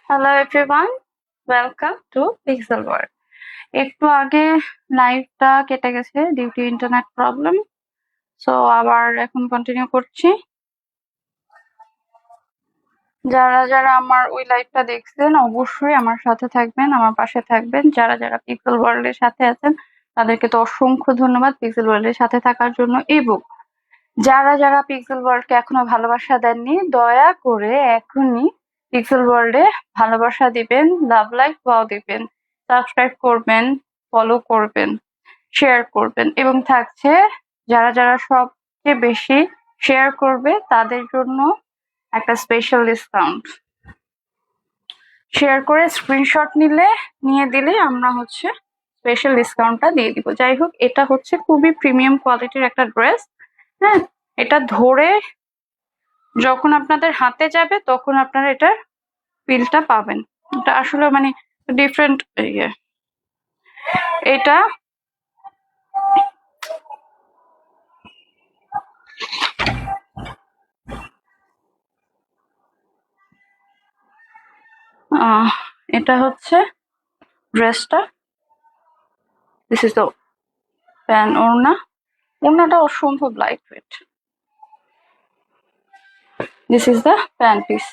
Hello everyone, welcome to Pixel World. একটু আগে লাইভটা কেটে গেছে due to internet problem. So আবার এখন কন্টিনিউ করছি। যারা যারা আমার ওই লাইভটা দেখছেন অবশ্যই আমার সাথে থাকবেন, আমার পাশে থাকবেন। যারা যারা পিক্সেল ওয়ার্ল্ডের সাথে আছেন তাদেরকে তো অসংখ্য ধন্যবাদ পিক্সেল ওয়ার্ল্ডের সাথে থাকার জন্য। এবং যারা যারা পিক্সেল ওয়ার্ল্ডকে এখনো ভালোবাসা দেননি, দয়া করে এখনই পিক্সেল ওয়ার্ল্ডে ভালোবাসা দিবেন, লাভ লাইক ওয়াও দিবেন, সাবস্ক্রাইব করবেন, ফলো করবেন, শেয়ার করবেন। এবং থাকছে যারা যারা সবচেয়ে বেশি শেয়ার করবে তাদের জন্য একটা স্পেশাল ডিসকাউন্ট। শেয়ার করে স্ক্রিনশট নিয়ে দিলে আমরা হচ্ছে স্পেশাল ডিসকাউন্টটা দিয়ে দিব। যাই হোক, এটা হচ্ছে খুবই প্রিমিয়াম কোয়ালিটির একটা ড্রেস। হ্যাঁ, এটা ধরে যখন আপনাদের হাতে যাবে তখন আপনারা এটার ফিলটা পাবেন। এটা আসলে মানে ডিফারেন্ট ইয়ে। এটা এটা হচ্ছে ড্রেসটা। This is the pan. ওড়নাটা অসম্ভব light weight. This is the pan piece.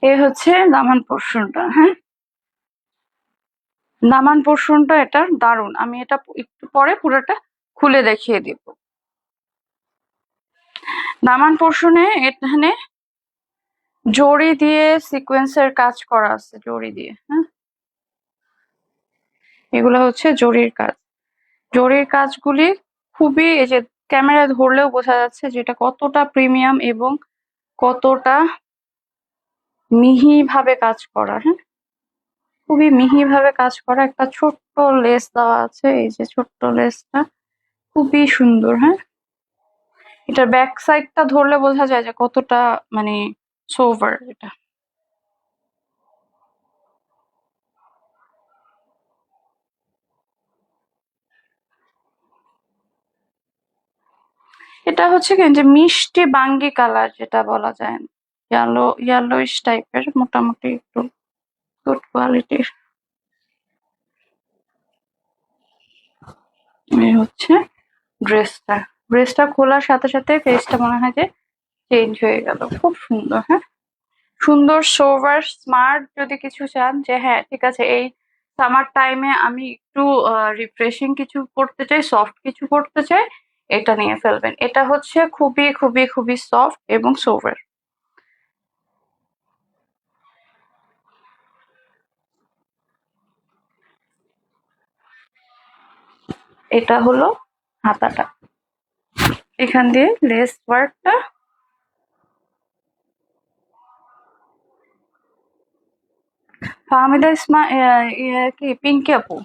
এ হচ্ছে দামান পোর্শনটা। হ্যাঁ, দামান পোর্শনটা এটার দারুণ। আমি এটা একটু পরে পুরোটা খুলে দেখিয়ে দিব। দামান পোর্শনে এখানে জড়ি দিয়ে সিকোয়েন্সের কাজ করা আছে, জড়ি দিয়ে। হ্যাঁ, এগুলো হচ্ছে জরির কাজ। জরির কাজগুলি খুবই, এই যে ক্যামেরায় ধরলেও বোঝা যাচ্ছে যে এটা কতটা প্রিমিয়াম এবং কতটা মিহি ভাবে কাজ করা। হ্যাঁ, খুবই মিহি ভাবে কাজ করা। একটা ছোট্ট লেস দেওয়া আছে, এই যে ছোট্ট লেসটা খুবই সুন্দর। হ্যাঁ, এটার ব্যাক সাইডটা ধরলে বোঝা যায় যে কতটা মানে সোভার এটা। এটা হচ্ছে কি যে মিষ্টি বাঙ্গি কালার যেটা বলা যায়, ইয়েলোইশ টাইপের, মোটামুটি একটু গুড কোয়ালিটির। এই হচ্ছে ড্রেসটা। ড্রেসটা খোলার সাথে সাথে ফেসটা মনে হয় যে চেঞ্জ হয়ে গেল। খুব সুন্দর। হ্যাঁ, সুন্দর সোভার স্মার্ট যদি কিছু চান যে হ্যাঁ ঠিক আছে এই সামার টাইমে আমি একটু রিফ্রেশিং কিছু করতে চাই, সফট কিছু করতে চাই, এটা নিয়ে ফেলবেন। এটা হচ্ছে খুবই খুবই খুবই সফট এবং সোভার। এটা হলো হাতাটা, এখান দিয়ে লেস ওয়ার্কটা। ফাহমিদা ইসমা কি পিঙ্কি আপু?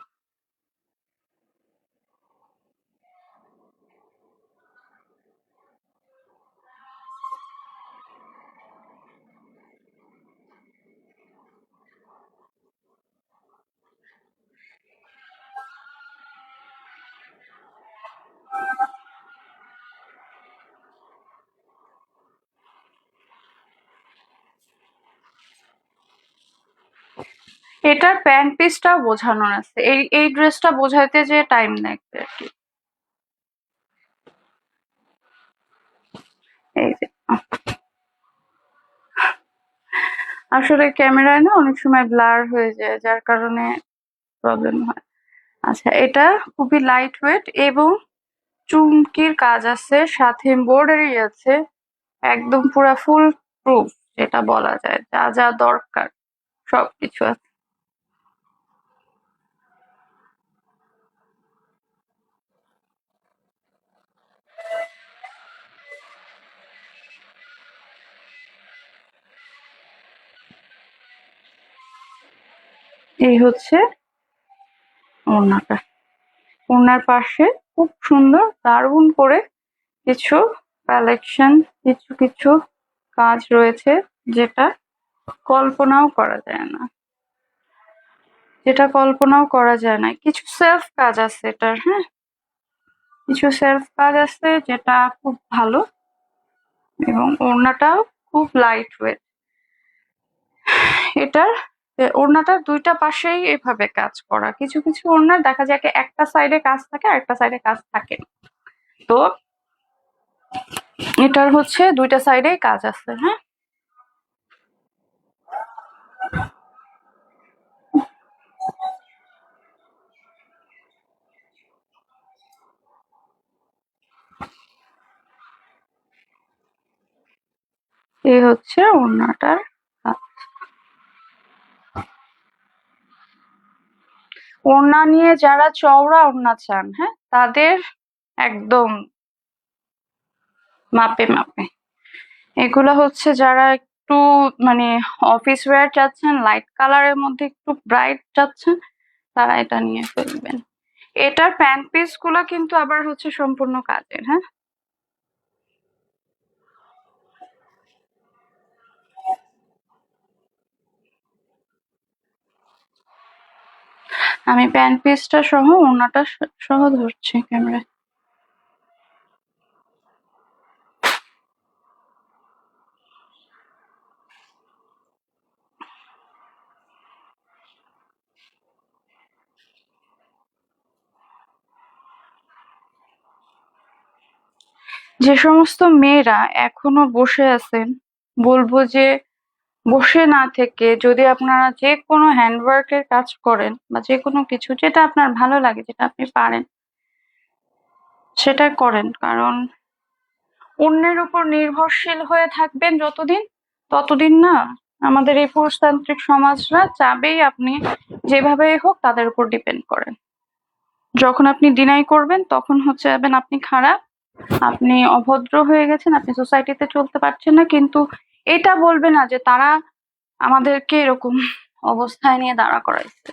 এটার প্যান্ট পিসটাও বোঝানো আছে, এই ড্রেসটা বোঝাইতে যে টাইম লাগবে আর কি। এই যে আসলে ক্যামেরায় না অনেক সময় ব্লার হয়ে যায়, যার কারণে প্রবলেম হয়। আচ্ছা, এটা খুবই লাইট ওয়েট এবং চুমকির কাজ আছে, সাথে এমব্রয়ডারি আছে। একদম পুরা ফুল প্রুফ যেটা বলা যায়, যা যা দরকার সবকিছু আছে। এই হচ্ছে ওড়নাটা। ওড়নার পাশে খুব সুন্দর দারুণ করে কিছু কালেকশন, কিছু কিছু কাজ রয়েছে যেটা কল্পনাও করা যায় না, কিছু সেলফ কাজ আছে এটার। হ্যাঁ, কিছু সেলফ কাজ আছে যেটা খুব ভালো, এবং ওড়নাটাও খুব লাইট ওয়েট। এটার ওড়নাটার দুইটা পাশেই এভাবে কাজ করা। কিছু কিছু ওড়নার দেখা যায় একটা সাইডে কাজ থাকে আর একটা সাইডে কাজ থাকে না। তো এটার হচ্ছে দুইটা সাইডেই কাজ আছে। হ্যাঁ, এই হচ্ছে ওড়নাটার কাজ। ওড়না নিয়ে যারা চওড়া ওড়না চান, হ্যাঁ, তাদের একদম মাপে মাপে। এগুলো হচ্ছে যারা একটু মানে অফিস ওয়্যার চাচ্ছেন, লাইট কালারের মধ্যে একটু ব্রাইট চাচ্ছেন, তারা এটা নিয়ে ফেলবেন। এটার প্যান্ট পিস গুলো কিন্তু আবার হচ্ছে সম্পূর্ণ কাজের। হ্যাঁ, আমি প্যান্ট পিসটা সহ ওড়নাটা সহ ধরছি ক্যামেরায়। যে সমস্ত মেয়েরা এখনো বসে আছেন, বলবো যে বসে না থেকে যদি আপনারা যে কোনো হ্যান্ডওয়ার্কের কাজ করেন বা যে কোনো কিছু যেটা আপনার ভালো লাগে, যেটা আপনি পারেন, সেটা করেন। কারণ অন্যের উপর নির্ভরশীল হয়ে থাকবেন যতদিন, ততদিন না আমাদের এই পুরুষতান্ত্রিক সমাজরা চাবেই আপনি যেভাবেই হোক তাদের উপর ডিপেন্ড করেন। যখন আপনি ডিনাই করবেন তখন হচ্ছে যাবেন আপনি খারাপ, আপনি অভদ্র হয়ে গেছেন, আপনি সোসাইটিতে চলতে পারছেন না। কিন্তু এটা বলবে না যে তারা আমাদেরকে এরকম অবস্থায় নিয়ে দাঁড়া করাইছে,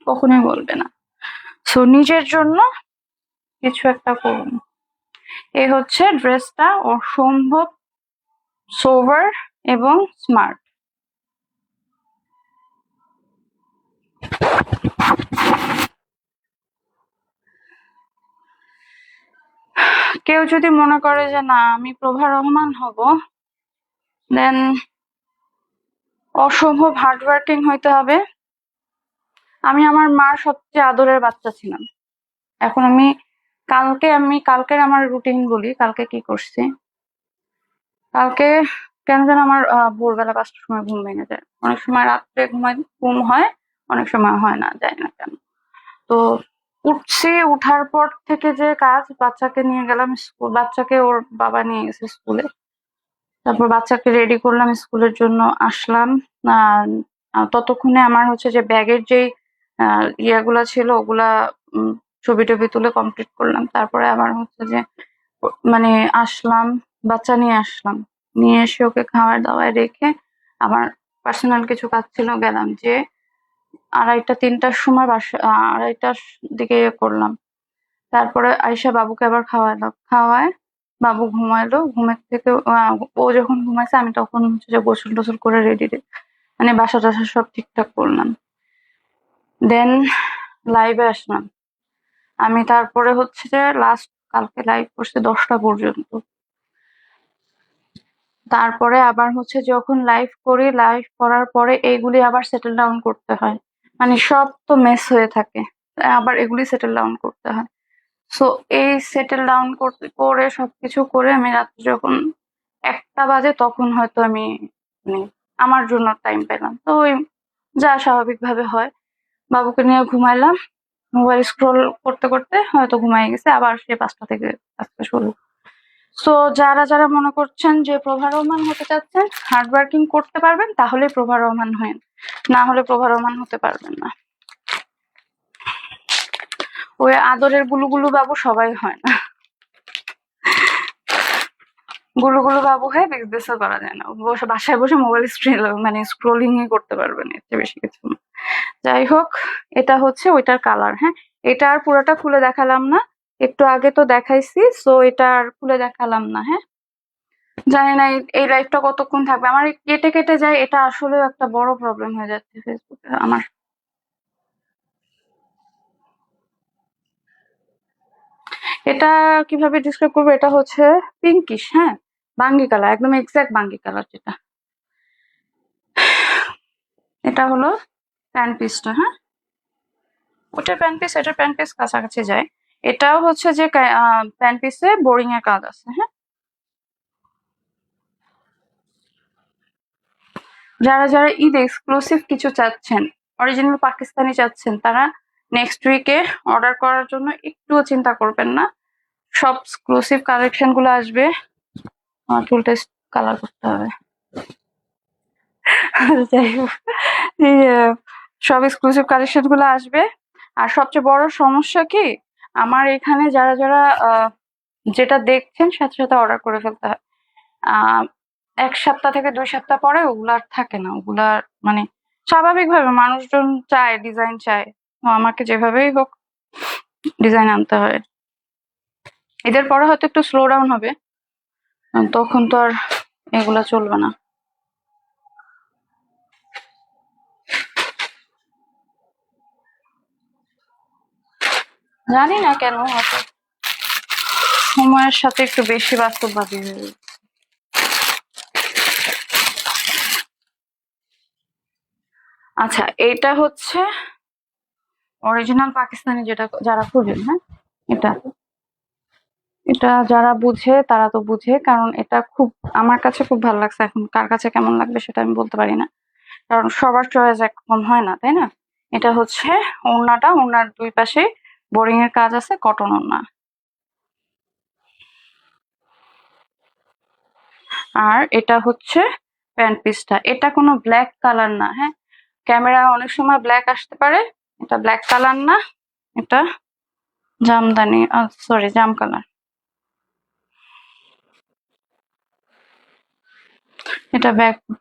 কখনোই বলবে না। সো নিজের জন্য কিছু একটা করুন। এই হচ্ছে ড্রেসটা অসম্ভব সোভার এবং স্মার্ট। কেউ যদি মনে করে যে না আমি প্রভা রহমান হব, দেন অসম্ভব হার্ডওয়ার্কিং হইতে হবে। আমি আমার মার সবচেয়ে আদরের বাচ্চা ছিলাম। এখন আমি কালকের আমার রুটিন বলি, কালকে কি করছি। কালকে কেন যেন আমার ভোরবেলা 5টার সময় ঘুম ভেঙে যায়, অনেক সময় রাত্রে ঘুম হয়, অনেক সময় হয় না, যায় না কেন। তো উঠছি, উঠার পর থেকে যে কাজ, বাচ্চাকে নিয়ে গেলাম স্কুল, বাচ্চাকে ওর বাবা নিয়ে গেছে স্কুলে, তারপর বাচ্চাকে রেডি করলাম স্কুলের জন্য, আসলাম। ততক্ষণে আমার হচ্ছে যে ব্যাগের যেই ইয়াগুলা ছিল ওগুলা ছবি টবি তুলে কমপ্লিট করলাম। তারপরে আবার হচ্ছে যে মানে আসলাম, বাচ্চা নিয়ে আসলাম, নিয়ে এসে ওকে খাওয়ার দাওয়ায় রেখে আমার পার্সোনাল কিছু কাজ ছিল, গেলাম যে 2:30-3টার সময় আড়াইটার দিকে করলাম। তারপরে আইসা বাবুকে আবার খাওয়ালাম, খাওয়ায় বাবু ঘুমাইলো। ঘুমের থেকে ও যখন ঘুমাইছে আমি তখন হচ্ছে যে গোসল টোসল করে রেডি, মানে বাসা টাসা সব ঠিকঠাক করলাম। দেন লাইভে আসলাম আমি। তারপরে হচ্ছে যে লাস্ট কালকে লাইভ করছি 10টা পর্যন্ত। তারপরে আবার হচ্ছে যখন লাইভ করি, লাইভ করার পরে এইগুলি আবার সেটেল ডাউন করতে হয়, মানে সব তো মেস হয়ে থাকে, আবার এগুলি সেটেল ডাউন করতে হয়। সো এই সেটেল ডাউন করে সবকিছু করে আমি রাত্রে যখন 1টা বাজে তখন হয়তো আমি মানে আমার জন্য টাইম পেলাম। তো ওই যা স্বাভাবিকভাবে হয়, বাবুকে নিয়ে ঘুমাইলাম, মোবাইল স্ক্রোল করতে করতে হয়তো ঘুমাই গেছে, আবার সে 5টা থেকে আজকে শুরু। সো যারা যারা মনে করছেন যে প্রভা রহমান হতে চাচ্ছেন, হার্ড ওয়ার্কিং করতে পারবেন, তাহলে প্রভা রহমান হয়েন, না হলে প্রভা রহমান হতে পারবেন না। ওই আদরের গুলুগুলু বাবু সবাই হয় না, গুলুগুলু বাবু হয়ে বিজনেসও করা যায় না। বসে বাসায় বসে মোবাইল মানে স্ক্রোলিং করতে পারবেন, এর চেয়ে বেশি কিছু না। যাই হোক, এটা হচ্ছে ওইটার কালার। হ্যাঁ, এটা আর পুরোটা খুলে দেখালাম না, একটু আগে তো দেখাইছি, সো এটা আর খুলে দেখালাম না। হ্যাঁ, জানি না এই লাইভটা কতক্ষণ থাকবে। আমার কেটে কেটে যায়, এটা আসলে একটা বড় প্রবলেম হয়ে যাচ্ছে ফেসবুকে আমার। এটা কিভাবে ডিসক্রাইব করবো, এটা হচ্ছে পিঙ্কিশ, হ্যাঁ, বাঙ্গি কালার, একদম এক্সাক্ট বাঙ্গি কালার যেটা। এটা হলো প্যান্ট পিসটা। হ্যাঁ, ওটার প্যান্ট পিস এটার প্যান্ট পিস কাছাকাছি যায়। এটাও হচ্ছে যে প্যান্ট পিসে বোরিং এর কাজ আছে। হ্যাঁ, যারা যারা ঈদ এক্সক্লুসিভ কিছু চাচ্ছেন, অরিজিনাল পাকিস্তানি চাচ্ছেন, তারা নেক্সট উইকে অর্ডার করার জন্য একটুও চিন্তা করবেন না। সব এক্সক্লুসিভ কালেকশন গুলো আসবে। টুল টেস্ট কালার করতে হবে। যাই হোক, এই, সব এক্সক্লুসিভ কালেকশন গুলো আসবে। আর সবচেয়ে বড় সমস্যা কি, আমার এখানে যারা যারা যেটা দেখছেন সাথে সাথে অর্ডার করে ফেলতে হয়। 1 সপ্তাহ থেকে 2 সপ্তাহ পরে ওগুলা আর থাকে না। ওগুলা মানে স্বাভাবিকভাবে মানুষজন চায়, ডিজাইন চায়, তো আমাকে যেভাবেই হোক ডিজাইন আনতে হয়। এদের পরে হয়তো একটু স্লো ডাউন হবে, তখন তো আর এগুলা চলবে না। জানি না কেন, হয়তো সময়ের সাথে একটু বেশি বাস্তববাদী হয়ে গেছে। আচ্ছা, এটা হচ্ছে অরিজিনাল পাকিস্তানি, যেটা যারা খুঁজেন। হ্যাঁ, এটা এটা যারা বুঝে তারা তো বুঝে, কারণ এটা খুব আমার কাছে খুব ভালো লাগছে। এখন কার কাছে কেমন লাগবে সেটা আমি বলতে পারি না, কারণ সবার চয়েস একরকম হয় না, তাই না? এটা হচ্ছে ওড়নাটা, ওড়নার 2 পাশে বোরিং এর কাজ আছে, কটন ওড়না। আর এটা হচ্ছে প্যান্ট পিসটা। এটা কোনো ব্ল্যাক কালার না। হ্যাঁ, ক্যামেরায় অনেক সময় ব্ল্যাক আসতে পারে, এটা ব্ল্যাক কালার না, এটা জামদানি, সরি জাম কালার। এটা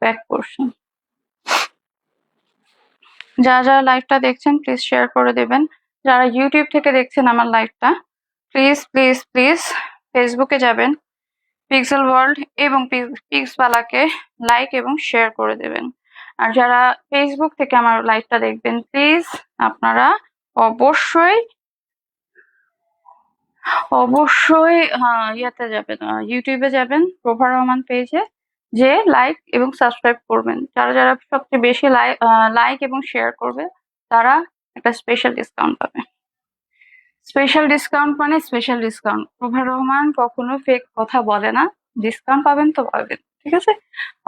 ব্যাক পোর্শন। যারা যারা লাইভটা দেখছেন প্লিজ শেয়ার করে দেবেন। যারা ইউটিউব থেকে দেখছেন আমার লাইভটা, প্লিজ প্লিজ প্লিজ ফেসবুকে যাবেন, পিক্সেল ওয়ার্ল্ড এবং পিক্সবালাকে লাইক এবং শেয়ার করে দেবেন। আর যারা ফেসবুক থেকে আমার লাইভটা দেখবেন, প্লিজ আপনারা অবশ্যই অবশ্যই ইয়াতে যাবেন, ইউটিউবে যাবেন, প্রভা রহমান পেজে, যে লাইক এবং সাবস্ক্রাইব করবেন। যারা যারা সবচেয়ে বেশি লাইক এবং শেয়ার করবে তারা একটা স্পেশাল ডিসকাউন্ট পাবে। স্পেশাল ডিসকাউন্ট মানে স্পেশাল ডিসকাউন্ট। প্রভা রহমান কখনো ফেক কথা বলে না। ডিসকাউন্ট পাবেন তো পাবেন, ঠিক আছে?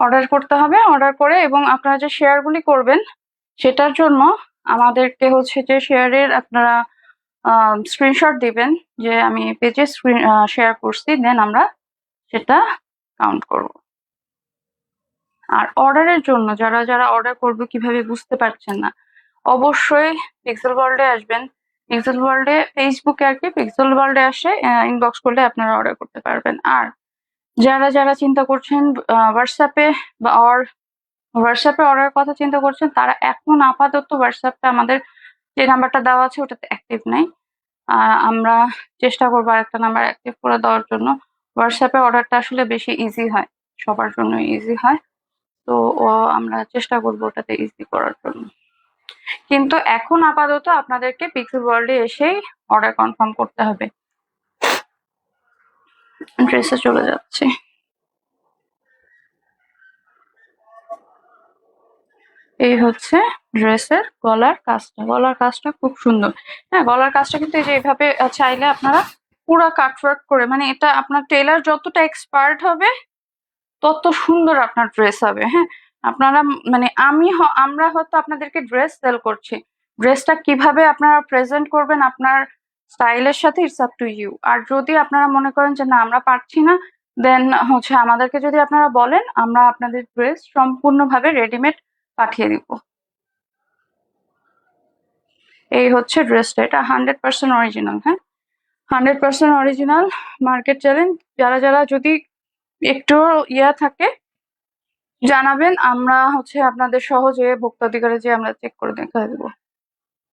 অর্ডার করতে হবে, অর্ডার করে এবং আপনারা যে শেয়ারগুলি করবেন সেটার জন্য আমাদেরকে হচ্ছে যে শেয়ারের আপনারা স্ক্রিনশট দিবেন যে আমি পেজে শেয়ার করছি, দেন আমরা সেটা কাউন্ট করব। আর অর্ডারের জন্য যারা যারা অর্ডার করবে কিভাবে বুঝতে পারছেন না, অবশ্যই পিক্সেল ওয়ার্ল্ডে আসবেন। পিক্সেল ওয়ার্ল্ডে ফেসবুকে আর কি, পিক্সেল ওয়ার্ল্ডে আসে ইনবক্স করলে আপনারা অর্ডার করতে পারবেন। আর যারা যারা চিন্তা করছেন হোয়াটসঅ্যাপে বা হোয়াটসঅ্যাপে অর্ডার কথা চিন্তা করছেন, তারা এখন আপাতত হোয়াটসঅ্যাপটা আমাদের যে নাম্বারটা দেওয়া আছে ওটাতে অ্যাক্টিভ নাই। আমরা চেষ্টা করবো আরেকটা নাম্বার অ্যাক্টিভ করে দেওয়ার জন্য। হোয়াটসঅ্যাপে অর্ডারটা আসলে বেশি ইজি হয়, সবার জন্য ইজি হয়, তো আমরা চেষ্টা করবো ওটাতে ইজি করার জন্য। কিন্তু এখন আপাতত আপনাদেরকে পিক্সেল ওয়ার্ল্ডে এসেই অর্ডার কনফার্ম করতে হবে। ড্রেসে চলে যাচ্ছে। এই হচ্ছে ড্রেসের গলার কাজটা খুব সুন্দর। হ্যাঁ, গলার কাজটা কিন্তু এই যে এইভাবে চাইলে আপনারা পুরা কাটওয়ার্ক করে, মানে এটা আপনার টেলার যতটা এক্সপার্ট হবে তত সুন্দর আপনার ড্রেস হবে। হ্যাঁ, আপনারা মানে আমরা হয়তো আপনাদেরকে ড্রেস সেল করছি, ড্রেসটা কিভাবে আপনারা প্রেজেন্ট করবেন আপনার স্টাইলের সাথে, ইটস আপ টু ইউ। আর যদি আপনারা মনে করেন যে না আমরা পারছি না, দেন হচ্ছে আমাদেরকে যদি আপনারা বলেন, আমরা আপনাদের ড্রেস সম্পূর্ণভাবে রেডিমেড পাঠিয়ে দিব। এই হচ্ছে ড্রেসটা, এটা 100% অরিজিনাল। হ্যাঁ, 100% অরিজিনাল, মার্কেট চ্যালেঞ্জ। যারা যারা যদি একটু ইয়া থাকে জানাবেন, আমরা হচ্ছে আপনাদের সহজে ভোক্তাধিকারে যে আমরা চেক করে দেখা দেবো।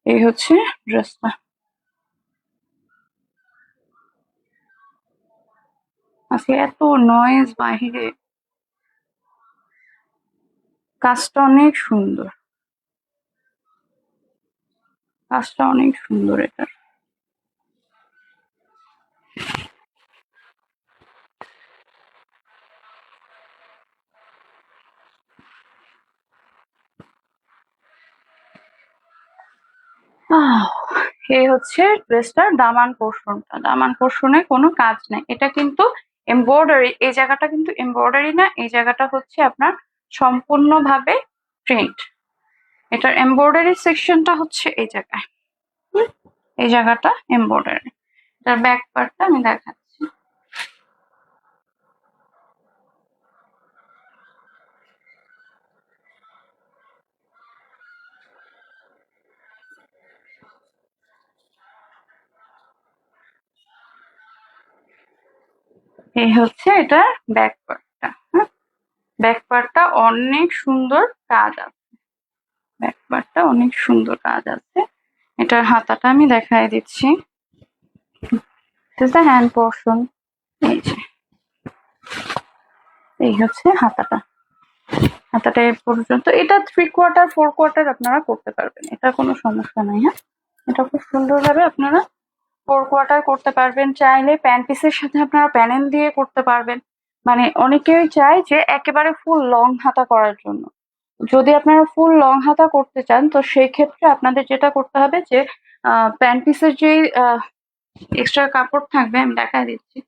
এই হচ্ছে ড্রেসটা। আজকে এত নয়েজ বাহিরে, কাজটা অনেক সুন্দর, কাজটা অনেক সুন্দর এটা। এই হচ্ছে ড্রেসটার দামান পোর্শনটা। দামান পোর্শনে কোনো কাজ নেই, এটা কিন্তু এমব্রয়ডারি। এই জায়গাটা কিন্তু এমব্রয়ডারি না, এই জায়গাটা হচ্ছে আপনার সম্পূর্ণভাবে প্রিন্ট। এটার এমব্রয়ডারি সেকশনটা হচ্ছে এই জায়গায়, এই জায়গাটা এমব্রয়ডারি। এটার ব্যাক পার্টটা আমি দেখাচ্ছি। এই হচ্ছে এটার ব্যাক পার্টটা। হ্যাঁ, ব্যাক পার্টটা অনেক সুন্দর কাজ আছে, ব্যাক পার্টটা অনেক সুন্দর কাজ আছে। এটার হাতাটা আমি দেখাই দিচ্ছি। হ্যান্ড পোর্শন, এই যে এই হচ্ছে হাতাটা। হাতাটা এ পর্যন্ত। এটা 3/4 4/4 আপনারা করতে পারবেন, এটা কোনো সমস্যা নাই। হ্যাঁ, এটা খুব সুন্দরভাবে আপনারা 4/4 করতে পারবেন। চাইলে প্যান্ট পিসের সাথে আপনারা প্যানেল দিয়ে করতে পারবেন। মানে অনেকেই চায় যে একেবারে ফুল লং হাতা করার জন্য। যদি আপনারা ফুল লং হাতা করতে চান, তো সেই ক্ষেত্রে আপনাদের যেটা করতে হবে যে প্যান্ট পিসের যে এক্সট্রা কাপড় থাকবে, আমি দেখাই দিচ্ছি।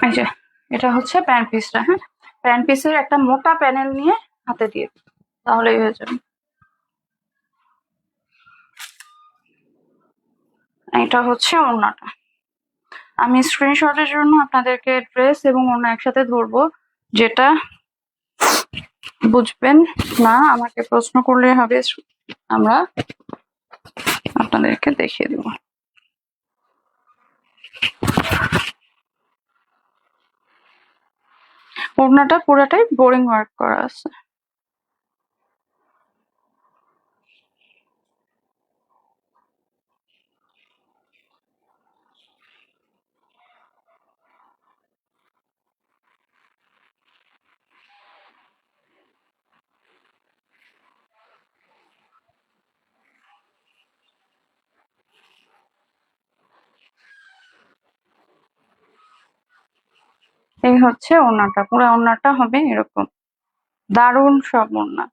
এই যে এটা হচ্ছে প্যান্ট পিসটা। হ্যাঁ, প্যান্ট পিসের একটা মোটা প্যানেল নিয়ে হাতে দিয়ে দিন, তাহলেই হয়ে যাবে। এটা হচ্ছে ওড়নাটা। আমি স্ক্রিনশটের জন্য আপনাদেরকে ড্রেস এবং ওড়না একসাথে ধরবো, যেটা বুঝবেন না আমাকে প্রশ্ন করলে হবে, আমরা আপনাদেরকে দেখিয়ে দেব। ওড়নাটা পুরাটাই বোরিং ওয়ার্ক করা আছে। এই হচ্ছে ওড়নাটা, পুরো ওড়নাটা হবে এরকম, দারুণ সব ওড়না।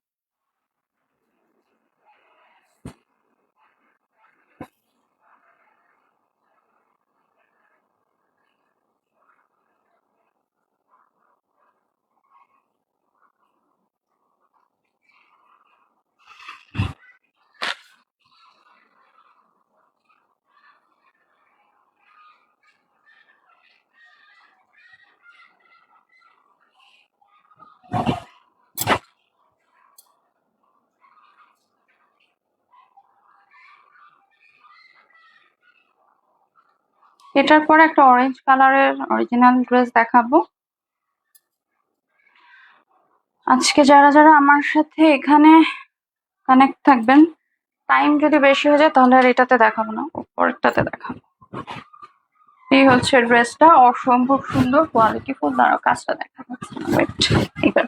এটার পরে একটা অরেঞ্জ কালারের অরিজিনাল ড্রেস দেখাবো। আজকে যারা যারা আমার সাথে এখানে কানেক্ট থাকবেন, টাইম যদি বেশি হয়ে যায় তাহলে আর এটাতে দেখাবো না, পরেরটাতে দেখাবো। এই হচ্ছে ড্রেসটা, অসম্ভব সুন্দর কোয়ালিটিফুল। দাঁড়াও, কাজটা দেখা যাচ্ছে না, ওয়েট। এইবার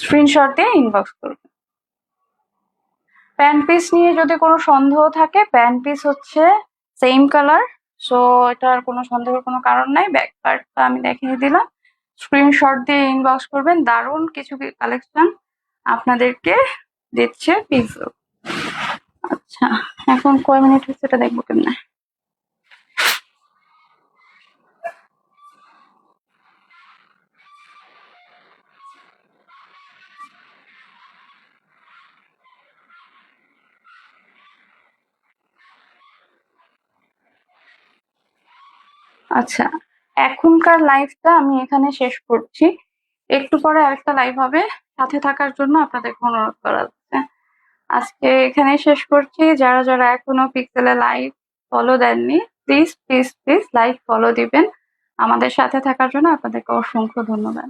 স্ক্রিনশট দিয়ে ইনবক্স করবেন। প্যান্ট পিস নিয়ে যদি কোনো সন্দেহ থাকে, প্যান্ট পিস হচ্ছে সেম কালার, সো এটার কোনো সন্দেহের কোনো কারণ নাই। ব্যাক পার্টটা আমি দেখিয়ে দিলাম, স্ক্রিনশট দিয়ে ইনবক্স করবেন। দারুণ কিছু কালেকশন আপনাদেরকে দিচ্ছে পিক্সেল। আচ্ছা, এখন কয় মিনিট হচ্ছে এটা দেখবো কেমনে। আচ্ছা, এখনকার লাইভটা আমি এখানে শেষ করছি। একটু পরে আরেকটা লাইভ হবে, সাথে থাকার জন্য আপনাদেরকে অনুরোধ করা হচ্ছে। আজকে এখানে শেষ করছি। যারা যারা এখনো পিক্সেলে লাইভ ফলো দেননি, please please please live follow দিবেন। আমাদের সাথে থাকার জন্য আপনাদেরকে অসংখ্য ধন্যবাদ।